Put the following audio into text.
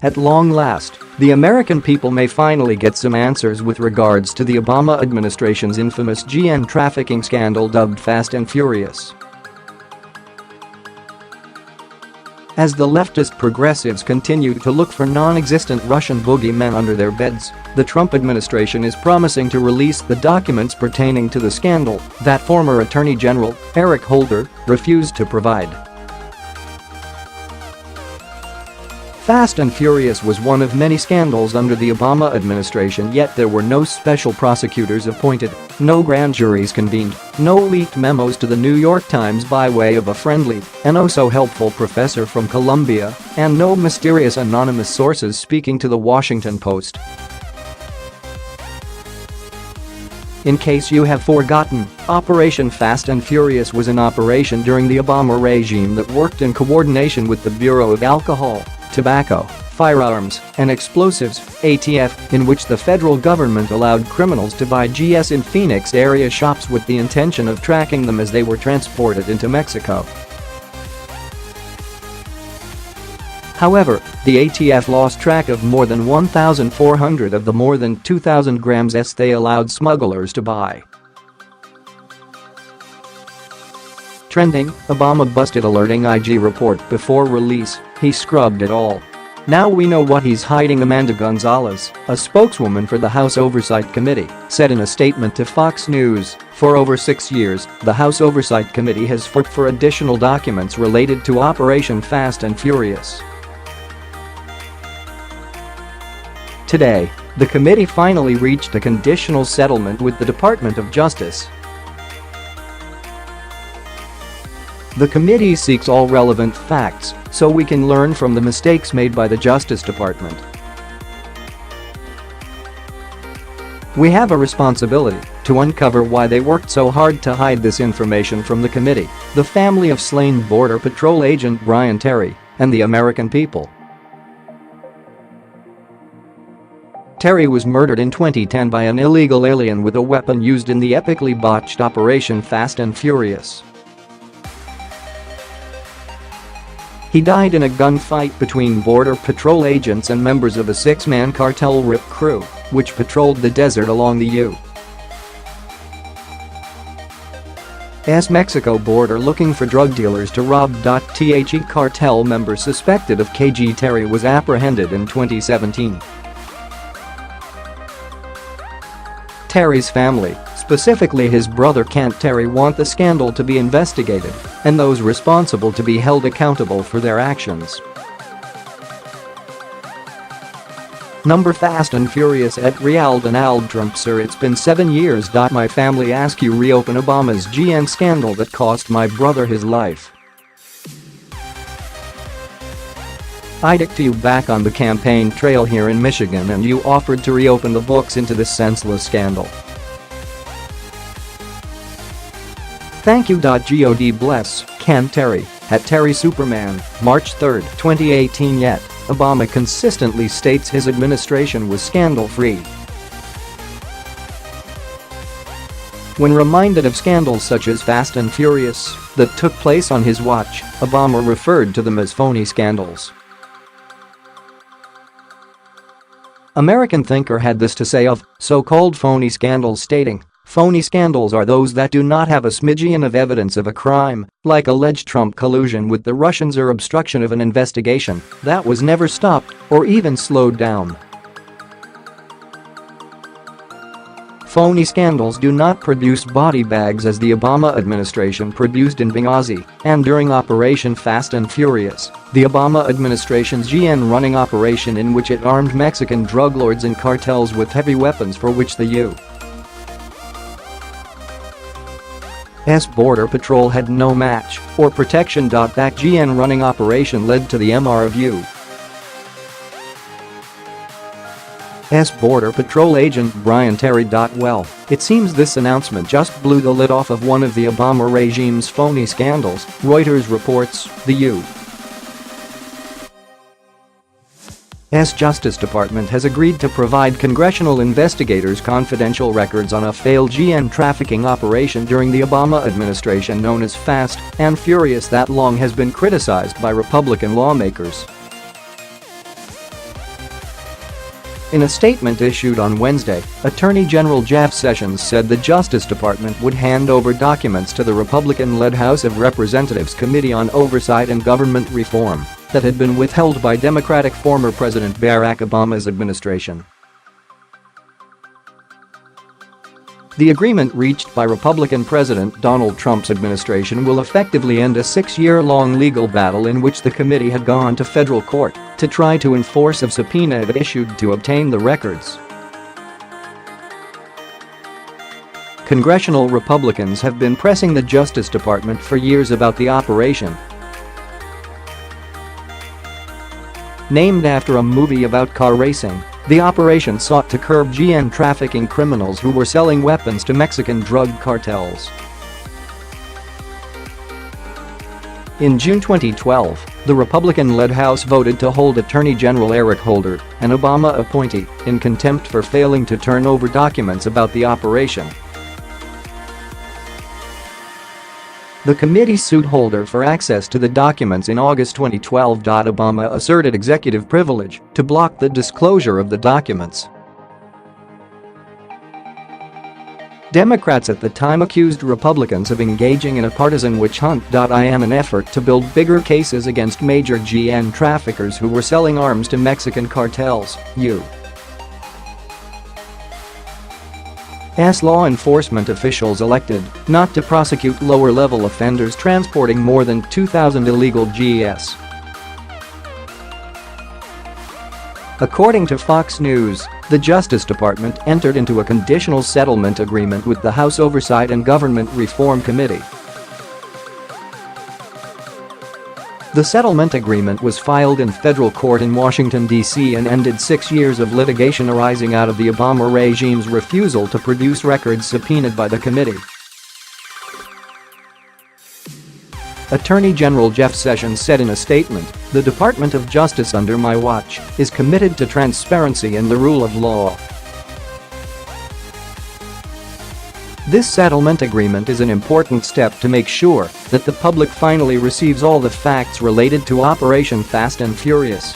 At long last, the American people may finally get some answers with regards to the Obama administration's infamous GN trafficking scandal dubbed Fast and Furious. As the leftist progressives continue to look for non-existent Russian boogeymen under their beds, the Trump administration is promising to release the documents pertaining to the scandal that former Attorney General Eric Holder refused to provide. Fast and Furious was one of many scandals under the Obama administration, yet there were no special prosecutors appointed, no grand juries convened, no leaked memos to the New York Times by way of a friendly and oh-so-helpful professor from Columbia, and no mysterious anonymous sources speaking to the Washington Post. In case you have forgotten, Operation Fast and Furious was an operation during the Obama regime that worked in coordination with the Bureau of Alcohol, Tobacco, Firearms, and Explosives (ATF), in which the federal government allowed criminals to buy GS in Phoenix area shops with the intention of tracking them as they were transported into Mexico. However, the ATF lost track of more than 1,400 of the more than 2,000 grams they allowed smugglers to buy. Trending, Obama busted alerting IG report before release, he scrubbed it all. Now we know what he's hiding. Amanda Gonzalez, a spokeswoman for the House Oversight Committee, said in a statement to Fox News, for over 6 years, the House Oversight Committee has fought for additional documents related to Operation Fast and Furious. Today, the committee finally reached a conditional settlement with the Department of Justice. The committee seeks all relevant facts so we can learn from the mistakes made by the Justice Department. We have a responsibility to uncover why they worked so hard to hide this information from the committee, the family of slain Border Patrol agent Brian Terry, and the American people. Terry was murdered in 2010 by an illegal alien with a weapon used in the epically botched Operation Fast and Furious. He died in a gunfight between Border Patrol agents and members of a 6-man cartel RIP crew, which patrolled the desert along the U.S Mexico border looking for drug dealers to rob.The cartel member suspected of KG Terry was apprehended in 2017. Terry's family, specifically his brother Kent Terry, want the scandal to be investigated and those responsible to be held accountable for their actions. Number Fast and Furious at Real Donald Trump. Sir, it's been 7 years. My family ask you reopen Obama's GN scandal that cost my brother his life. I dicked you back on the campaign trail here in Michigan and you offered to reopen the books into this senseless scandal. Thank you. God bless, Ken Terry, at Terry Superman, March 3, 2018. Yet, Obama consistently states his administration was scandal-free. When reminded of scandals such as Fast and Furious that took place on his watch, Obama referred to them as phony scandals. American Thinker had this to say of so-called phony scandals, stating, "Phony scandals are those that do not have a smidgen of evidence of a crime, like alleged Trump collusion with the Russians or obstruction of an investigation that was never stopped or even slowed down." Phony scandals do not produce body bags as the Obama administration produced in Benghazi and during Operation Fast and Furious, the Obama administration's GN running operation in which it armed Mexican drug lords and cartels with heavy weapons for which the U.S. Border Patrol had no match or protection. That GN running operation led to the MR of U.S. Border Patrol agent Brian Terry. Well, it seems this announcement just blew the lid off of one of the Obama regime's phony scandals, Reuters reports. The U.S. Justice Department has agreed to provide congressional investigators confidential records on a failed GN trafficking operation during the Obama administration known as Fast and Furious that long has been criticized by Republican lawmakers. In a statement issued on Wednesday, Attorney General Jeff Sessions said the Justice Department would hand over documents to the Republican-led House of Representatives Committee on Oversight and Government Reform that had been withheld by Democratic former President Barack Obama's administration. The agreement reached by Republican President Donald Trump's administration will effectively end a 6-year-long legal battle in which the committee had gone to federal court to try to enforce a subpoena it issued to obtain the records. Congressional Republicans have been pressing the Justice Department for years about the operation. Named after a movie about car racing, the operation sought to curb GN trafficking criminals who were selling weapons to Mexican drug cartels. In June 2012, the Republican-led House voted to hold Attorney General Eric Holder, an Obama appointee, in contempt for failing to turn over documents about the operation. The committee sued Holder for access to the documents in August 2012. Obama asserted executive privilege to block the disclosure of the documents. Democrats at the time accused Republicans of engaging in a partisan witch hunt. In an effort to build bigger cases against major GN traffickers who were selling arms to Mexican cartels, U.S. law enforcement officials elected not to prosecute lower-level offenders transporting more than 2,000 illegal GS. According to Fox News, the Justice Department entered into a conditional settlement agreement with the House Oversight and Government Reform Committee. The settlement agreement was filed in federal court in Washington, D.C. and ended 6 years of litigation arising out of the Obama regime's refusal to produce records subpoenaed by the committee. Attorney General Jeff Sessions said in a statement, "The Department of Justice under my watch is committed to transparency and the rule of law." This settlement agreement is an important step to make sure that the public finally receives all the facts related to Operation Fast and Furious.